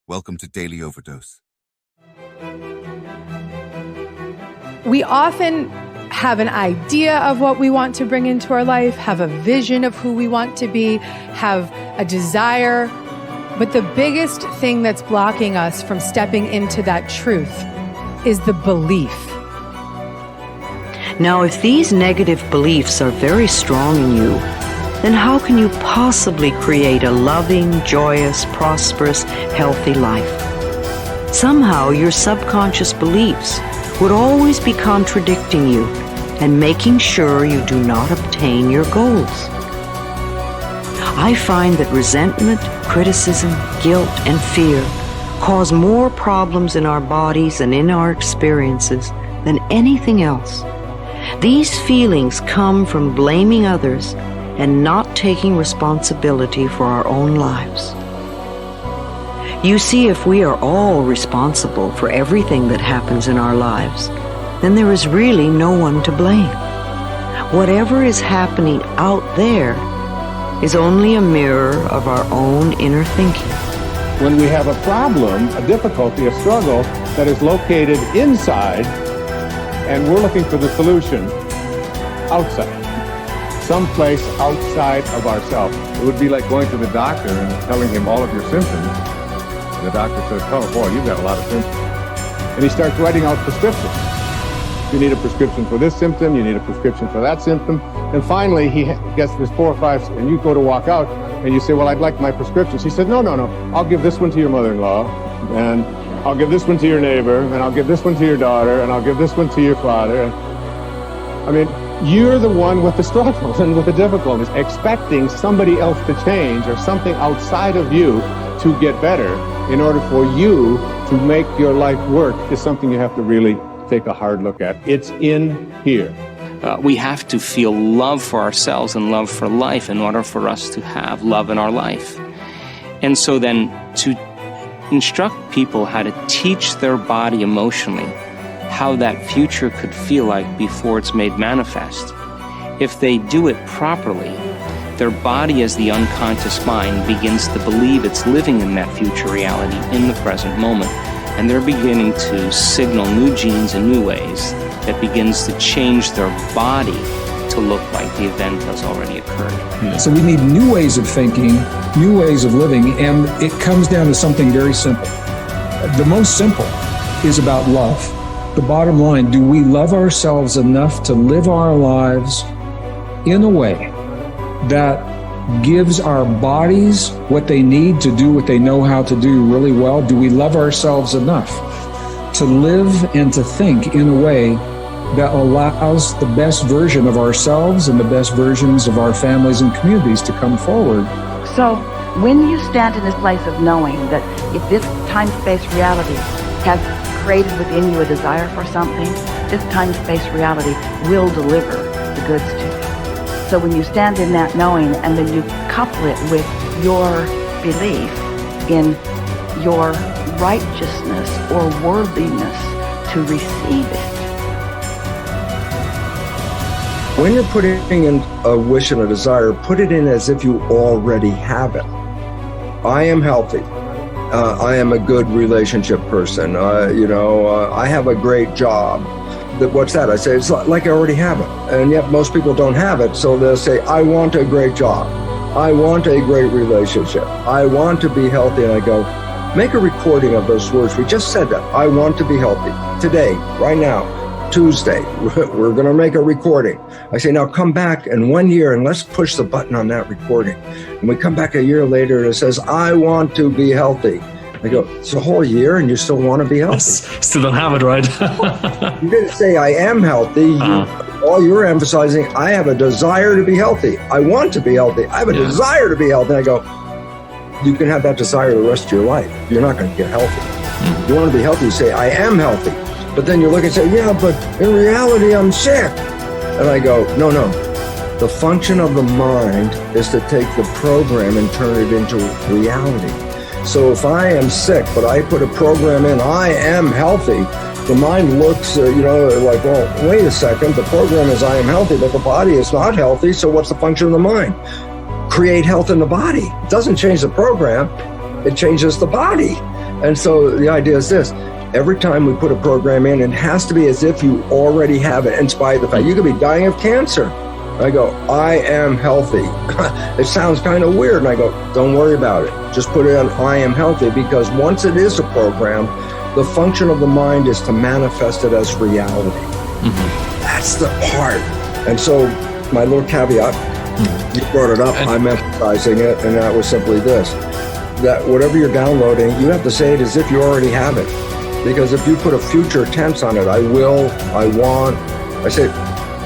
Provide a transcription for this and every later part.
Welcome to Daily Overdose. We often have an idea of what we want to bring into our life, have a vision of who we want to be, have a desire. But the biggest thing that's blocking us from stepping into that truth is the belief. Now, if these negative beliefs are very strong in you, then how can you possibly create a loving, joyous, prosperous, healthy life? Somehow your subconscious beliefs would always be contradicting you and making sure you do not obtain your goals. I find that resentment, criticism, guilt, and fear cause more problems in our bodies and in our experiences than anything else. These feelings come from blaming others and not taking responsibility for our own lives. You see, if we are all responsible for everything that happens in our lives, then there is really no one to blame. Whatever is happening out there is only a mirror of our own inner thinking. When we have a problem, a difficulty, a struggle that is located inside, and we're looking for the solution outside, someplace outside of ourselves. It would be like going to the doctor and telling him all of your symptoms. And the doctor says, oh boy, you've got a lot of symptoms. And he starts writing out prescriptions. You need a prescription for this symptom, you need a prescription for that symptom. And finally, he gets this 4 or 5, and you go to walk out, and you say, well, I'd like my prescriptions. He said, no, I'll give this one to your mother-in-law, and I'll give this one to your neighbor, and I'll give this one to your daughter, and I'll give this one to your father. I mean, you're the one with the struggles and with the difficulties, expecting somebody else to change or something outside of you to get better in order for you to make your life work is something you have to really take a hard look at. It's in here. We have to feel love for ourselves and love for life in order for us to have love in our life. And so then to instruct people how to teach their body emotionally how that future could feel like before it's made manifest. If they do it properly, their body as the unconscious mind begins to believe it's living in that future reality in the present moment. And they're beginning to signal new genes in new ways that begins to change their body to look like the event has already occurred. So we need new ways of thinking, new ways of living, and it comes down to something very simple. The most simple is about love. The bottom line, do we love ourselves enough to live our lives in a way that gives our bodies what they need to do what they know how to do really well? Do we love ourselves enough to live and to think in a way that allows the best version of ourselves and the best versions of our families and communities to come forward? So when you stand in this place of knowing that if this time-space reality has created within you a desire for something, this time-space reality will deliver the goods to you. So when you stand in that knowing and then you couple it with your belief in your righteousness or worthiness to receive it. When you're putting in a wish and a desire, put it in as if you already have it. I am healthy. I am a good relationship person. I have a great job. What's that? I say, it's like I already have it. And yet most people don't have it. So they'll say, I want a great job. I want a great relationship. I want to be healthy. And I go, make a recording of those words. We just said that. I want to be healthy. Today, right now, Tuesday, we're going to make a recording. I say, now come back in 1 year and let's push the button on that recording. And we come back a year later and it says, I want to be healthy. I go, it's a whole year and you still want to be healthy? Still don't have it, right? You didn't say I am healthy. All you're emphasizing, I have a desire to be healthy. I want to be healthy. I have a desire to be healthy. I go, you can have that desire the rest of your life. You're not going to get healthy. You want to be healthy, you say, I am healthy. But then you look and say, yeah, but in reality, I'm sick. And I go, no. The function of the mind is to take the program and turn it into reality. So if I am sick, but I put a program in, I am healthy, the mind looks, like, well, wait a second, the program is I am healthy, but the body is not healthy, so what's the function of the mind? Create health in the body. It doesn't change the program. it changes the body. And so the idea is this: every time we put a program in, it has to be as if you already have it, in spite of the fact you could be dying of cancer. I go, I am healthy. It sounds kind of weird. And I go, don't worry about it. Just put it on I am healthy, because once it is a program, the function of the mind is to manifest it as reality. Mm-hmm. That's the part. And so my little caveat, you brought it up, I'm emphasizing it, and that was simply this: that whatever you're downloading, you have to say it as if you already have it. Because if you put a future tense on it, I will, I want, I say,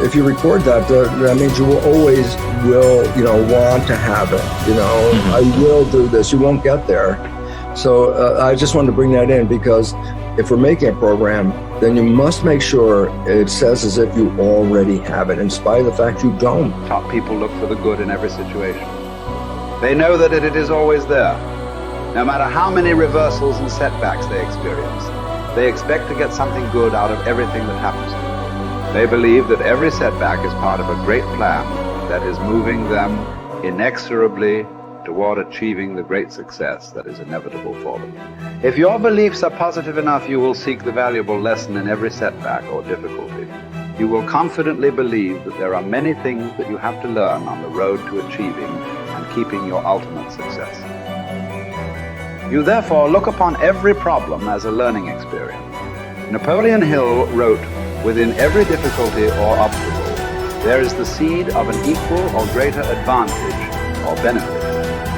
if you record that, that means you will always want to have it. I will do this. You won't get there. So I just wanted to bring that in, because if we're making a program, then you must make sure it says as if you already have it, in spite of the fact you don't. Top people look for the good in every situation. They know that it is always there. No matter how many reversals and setbacks they experience, they expect to get something good out of everything that happens to them. They believe that every setback is part of a great plan that is moving them inexorably toward achieving the great success that is inevitable for them. If your beliefs are positive enough, you will seek the valuable lesson in every setback or difficulty. You will confidently believe that there are many things that you have to learn on the road to achieving and keeping your ultimate success. You therefore look upon every problem as a learning experience. Napoleon Hill wrote, "Within every difficulty or obstacle, there is the seed of an equal or greater advantage or benefit."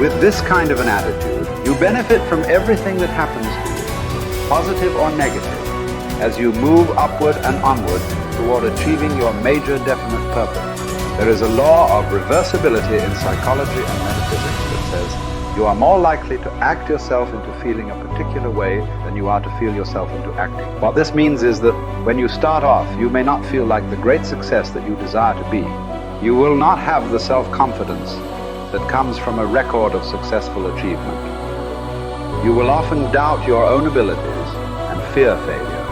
With this kind of an attitude, you benefit from everything that happens to you, positive or negative, as you move upward and onward toward achieving your major definite purpose. There is a law of reversibility in psychology and metaphysics that says you are more likely to act yourself into feeling a particular way than you are to feel yourself into acting. What this means is that when you start off, you may not feel like the great success that you desire to be. You will not have the self-confidence that comes from a record of successful achievement. You will often doubt your own abilities and fear failure.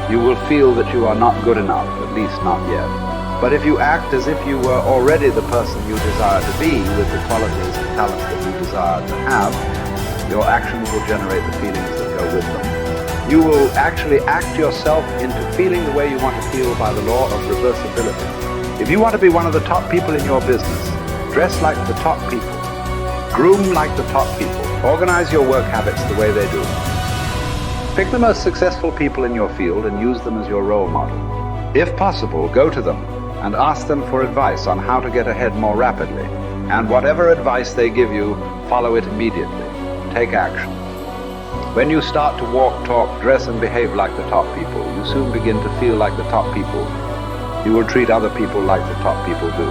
You will feel that you are not good enough, at least not yet. But if you act as if you were already the person you desire to be, with the qualities and talents that you desire to have, your actions will generate the feelings that go with them. You will actually act yourself into feeling the way you want to feel by the law of reversibility. If you want to be one of the top people in your business, dress like the top people. Groom like the top people. Organize your work habits the way they do. Pick the most successful people in your field and use them as your role model. If possible, go to them and ask them for advice on how to get ahead more rapidly. And whatever advice they give you, follow it immediately. Take action. When you start to walk, talk, dress, and behave like the top people, you soon begin to feel like the top people. You will treat other people like the top people do.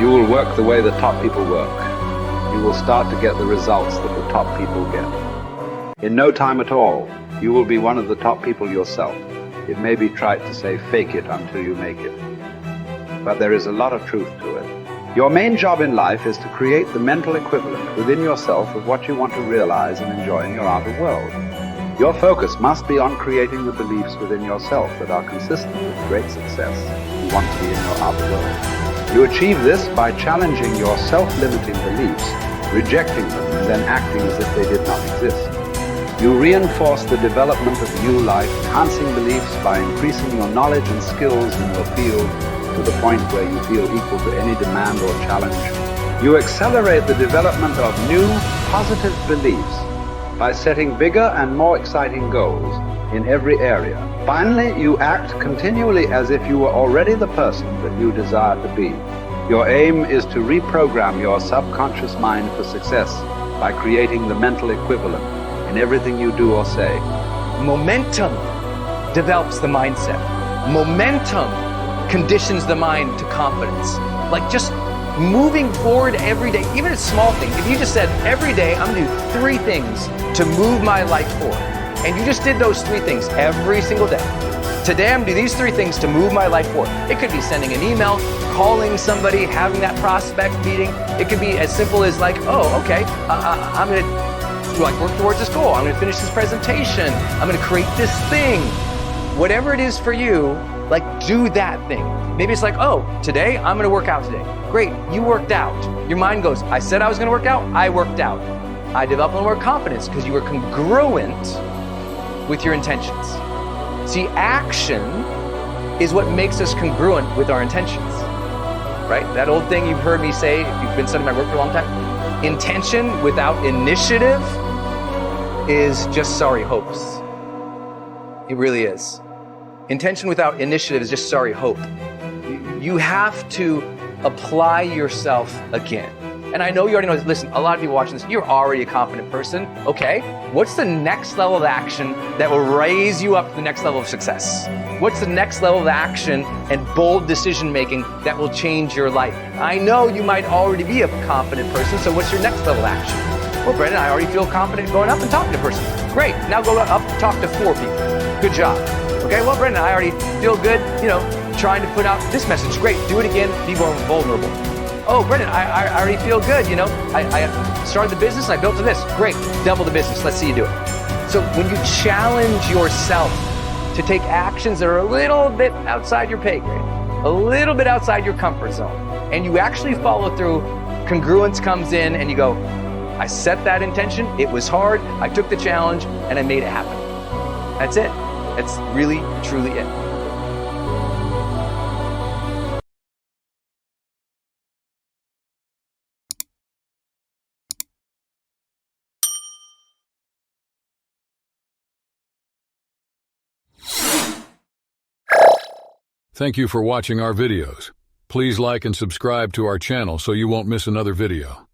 You will work the way the top people work. You will start to get the results that the top people get. In no time at all, you will be one of the top people yourself. It may be trite to say fake it until you make it, but there is a lot of truth to it. Your main job in life is to create the mental equivalent within yourself of what you want to realize and enjoy in your outer world. Your focus must be on creating the beliefs within yourself that are consistent with great success you want to be in your outer world. You achieve this by challenging your self-limiting beliefs, rejecting them, and then acting as if they did not exist. You reinforce the development of new life, enhancing beliefs by increasing your knowledge and skills in your field to the point where you feel equal to any demand or challenge. You accelerate the development of new, positive beliefs by setting bigger and more exciting goals in every area. Finally, you act continually as if you were already the person that you desire to be. Your aim is to reprogram your subconscious mind for success by creating the mental equivalent in everything you do or say. Momentum develops the mindset. Momentum conditions the mind to confidence. Like just moving forward every day, even a small thing. If you just said, every day I'm gonna do 3 things to move my life forward, and you just did those 3 things every single day. Today I'm gonna do these 3 things to move my life forward. It could be sending an email, calling somebody, having that prospect meeting. It could be as simple as like, oh, okay, I'm gonna work towards this goal. I'm gonna finish this presentation. I'm gonna create this thing. Whatever it is for you, like do that thing. Maybe it's like, oh, today I'm gonna work out today. Great, you worked out. Your mind goes, I said I was gonna work out, I worked out. I developed a little more confidence because you were congruent with your intentions. See, action is what makes us congruent with our intentions, right? That old thing you've heard me say, if you've been studying my work for a long time, intention without initiative is just sorry hopes. It really is. Intention without initiative is just sorry hope. You have to apply yourself again. And I know you already know this. Listen, a lot of people watching this, you're already a confident person. Okay, what's the next level of action that will raise you up to the next level of success? What's the next level of action and bold decision making that will change your life? I know you might already be a confident person, so what's your next level of action? Well, Brendon, I already feel confident going up and talking to a person. Great, now go up and talk to 4 people. Good job. Okay, well, Brendon, I already feel good, trying to put out this message. Great, do it again, be more vulnerable. Oh, Brendon, I already feel good, I started the business and I built to this. Great, double the business, let's see you do it. So when you challenge yourself to take actions that are a little bit outside your pay grade, a little bit outside your comfort zone, and you actually follow through, congruence comes in and you go, I set that intention, it was hard, I took the challenge, and I made it happen. That's it. That's really, truly it. Thank you for watching our videos. Please like and subscribe to our channel so you won't miss another video.